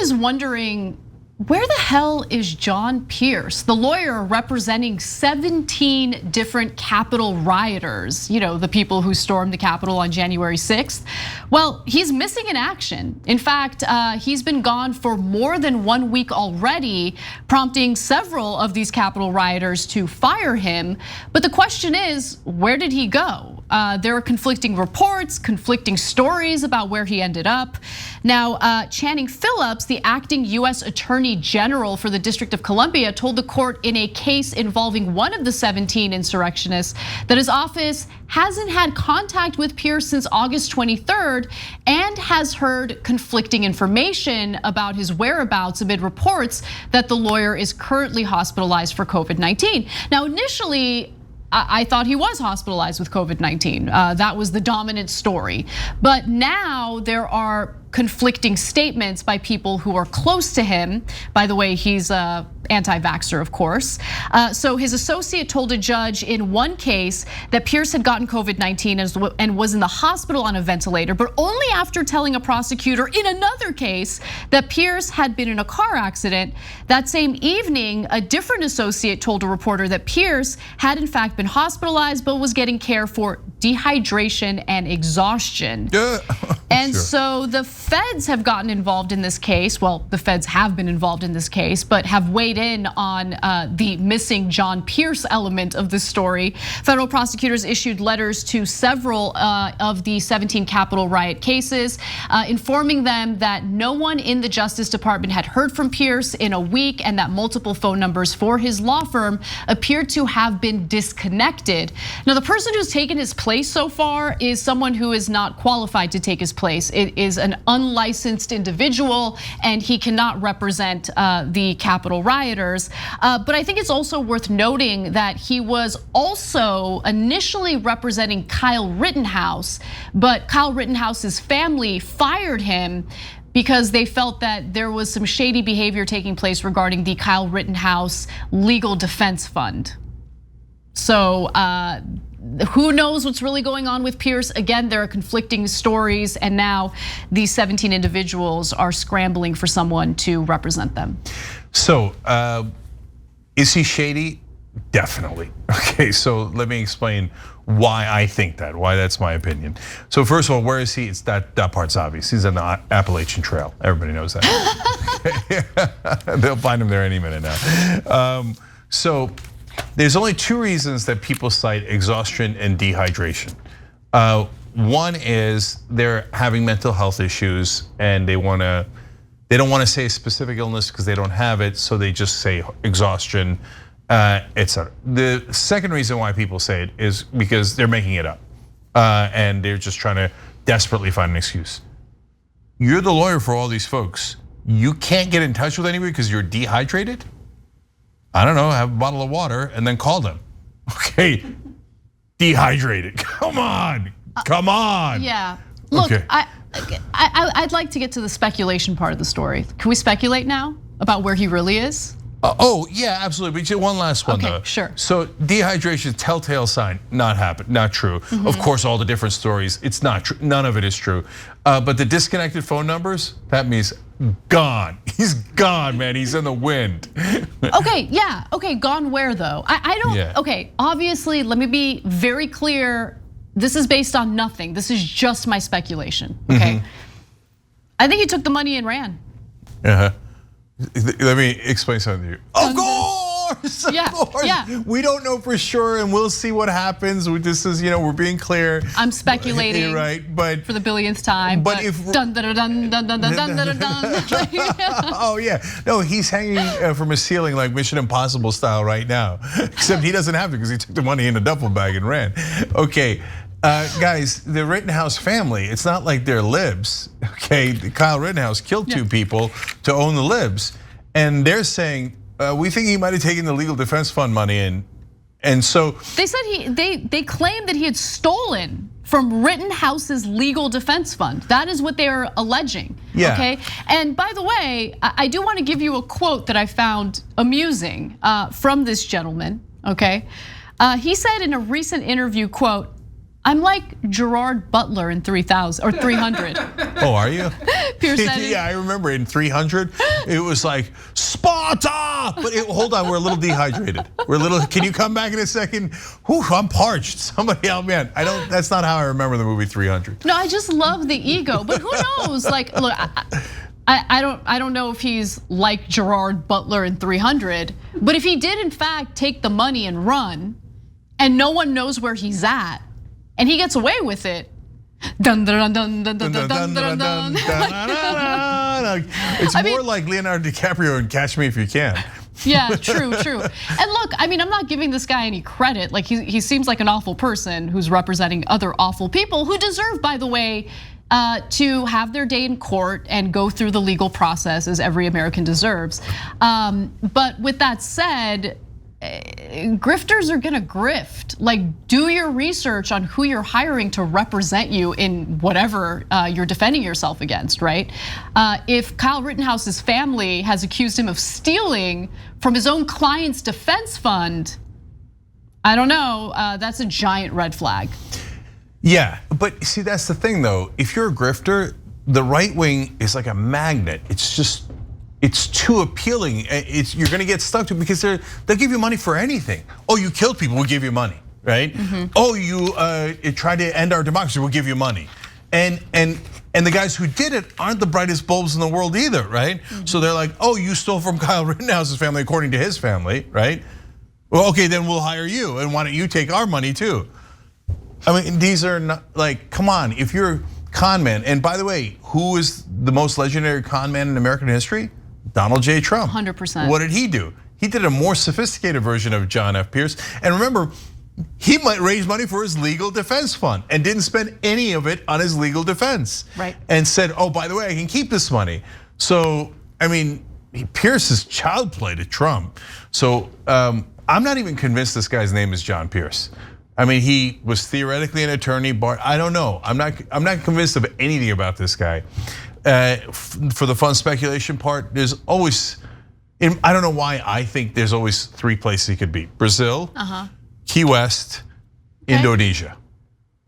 is wondering, where the hell is John Pierce, the lawyer representing 17 different Capitol rioters, the people who stormed the Capitol on January 6th? Well, he's missing in action. In fact, he's been gone for more than 1 week already, prompting several of these Capitol rioters to fire him. But the question is, where did he go? There are conflicting reports, conflicting stories about where he ended up. Now, Channing Phillips, the acting US Attorney General for the District of Columbia, told the court in a case involving one of the 17 insurrectionists that his office hasn't had contact with Pierce since August 23rd and has heard conflicting information about his whereabouts amid reports that the lawyer is currently hospitalized for COVID-19. Now, initially, I thought he was hospitalized with COVID-19. That was the dominant story. But now there are conflicting statements by people who are close to him. By the way, he's a anti-vaxxer, of course. So his associate told a judge in one case that Pierce had gotten COVID-19 and was in the hospital on a ventilator, but only after telling a prosecutor in another case that Pierce had been in a car accident. That same evening, a different associate told a reporter that Pierce had in fact been hospitalized, but was getting care for dehydration and exhaustion. And sure. So the feds have gotten involved in this case. Well, the feds have been involved in this case, but have weighed in on the missing John Pierce element of the story. Federal prosecutors issued letters to several of the 17 Capitol riot cases, informing them that no one in the Justice Department had heard from Pierce in a week, and that multiple phone numbers for his law firm appeared to have been disconnected. Now, the person who's taken his place so far is someone who is not qualified to take his place. It is an unlicensed individual, and he cannot represent the Capitol rioters. But I think it's also worth noting that he was also initially representing Kyle Rittenhouse, but Kyle Rittenhouse's family fired him because they felt that there was some shady behavior taking place regarding the Kyle Rittenhouse Legal Defense Fund. So who knows what's really going on with Pierce? Again, there are conflicting stories, and now these 17 individuals are scrambling for someone to represent them. So, is he shady? Definitely. Okay, so let me explain why I think that, why that's my opinion. So first of all, where is he? It's that part's obvious. He's on the Appalachian Trail. Everybody knows that. They'll find him there any minute now. So there's only two reasons that people cite exhaustion and dehydration. One is they're having mental health issues and they don't want to say a specific illness because they don't have it, so they just say exhaustion, etc. The second reason why people say it is because they're making it up, and they're just trying to desperately find an excuse. You're the lawyer for all these folks. You can't get in touch with anybody because you're dehydrated? I don't know, have a bottle of water and then call them. Okay, dehydrated, come on. Yeah, look, okay. I'd like to get to the speculation part of the story. Can we speculate now about where he really is? Oh yeah, absolutely. But one last one though. Sure. So dehydration, telltale sign, not true. Of course, all the different stories, it's not true. None of it is true. But the disconnected phone numbers, that means gone. He's gone, man. He's in the wind. Okay, yeah. Okay, gone where though? I don't. Yeah. Okay, obviously, let me be very clear. This is based on nothing. This is just my speculation. Okay. I think he took the money and ran. Let me explain something to you. Of course, of course. Yeah. We don't know for sure, and we'll see what happens. This is, we're being clear. I'm speculating, right? But for the billionth time. But if dun dun dun dun dun dun dun dun dun. Oh yeah, no, he's hanging from a ceiling like Mission Impossible style right now. Except he doesn't have to because he took the money in a duffel bag and ran. Okay. Guys, the Rittenhouse family, it's not like they're libs, okay? Kyle Rittenhouse killed two people to own the libs. And they're saying, we think he might have taken the legal defense fund money in. And so- They said they claimed that he had stolen from Rittenhouse's legal defense fund. That is what they are alleging, okay? And by the way, I do want to give you a quote that I found amusing from this gentleman, okay? He said in a recent interview, quote, I'm like Gerard Butler in 3000 or 300. Oh, are you? Pierce said yeah, I remember in 300, it was like Sparta. But hold on, we're a little dehydrated. We're a little. Can you come back in a second? Whew, I'm parched. Somebody help me out. I don't. That's not how I remember the movie 300. No, I just love the ego. But who knows? Like, look. I don't know if he's like Gerard Butler in 300, but if he did in fact take the money and run, and no one knows where he's at, and he gets away with it, dun dun dun dun dun dun dun dun dun. It's more like Leonardo DiCaprio in Catch Me If You Can. Yeah, true. And look, I mean, I'm not giving this guy any credit. Like he seems like an awful person who's representing other awful people who deserve, by the way, to have their day in court and go through the legal process as every American deserves. But with that said, grifters are gonna grift. Like, do your research on who you're hiring to represent you in whatever you're defending yourself against, right? If Kyle Rittenhouse's family has accused him of stealing from his own client's defense fund, I don't know, that's a giant red flag. Yeah, but see, that's the thing though. If you're a grifter, the right wing is like a magnet. It's too appealing. You're gonna get stuck to it because they'll give you money for anything. Oh, you killed people, we'll give you money, right? Mm-hmm. Oh, you tried to end our democracy, we'll give you money. And the guys who did it aren't the brightest bulbs in the world either, right? Mm-hmm. So they're like, oh, you stole from Kyle Rittenhouse's family according to his family, right? Well, okay, then we'll hire you, and why don't you take our money too? I mean, these are not like, come on, if you're a con man, and by the way, who is the most legendary con man in American history? Donald J. Trump. 100%. What did he do? He did a more sophisticated version of John F. Pierce. And remember, he might raise money for his legal defense fund and didn't spend any of it on his legal defense. Right. And said, oh, by the way, I can keep this money. So, I mean, Pierce is child play to Trump. So I'm not even convinced this guy's name is John Pierce. I mean, he was theoretically an attorney, but I don't know. I'm not convinced of anything about this guy. For the fun speculation part, there's always, I don't know why I think there's always 3 places he could be: Brazil, Key West, Indonesia.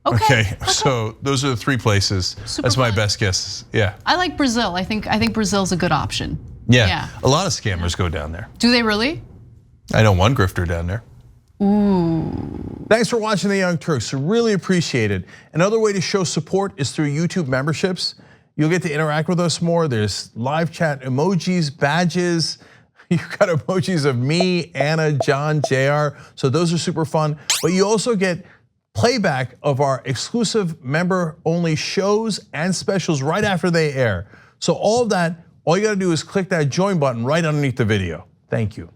Okay, so those are the 3 places. That's my best guess. Yeah, I like Brazil. I think Brazil's a good option. Yeah, a lot of scammers go down there. Do they really? I know one grifter down there. Ooh. Thanks for watching the Young Turks. Really appreciate it. Another way to show support is through YouTube memberships. You'll get to interact with us more. There's live chat emojis, badges. You've got emojis of me, Anna, John, JR. So those are super fun. But you also get playback of our exclusive member-only shows and specials right after they air. So all of that, all you gotta do is click that join button right underneath the video. Thank you.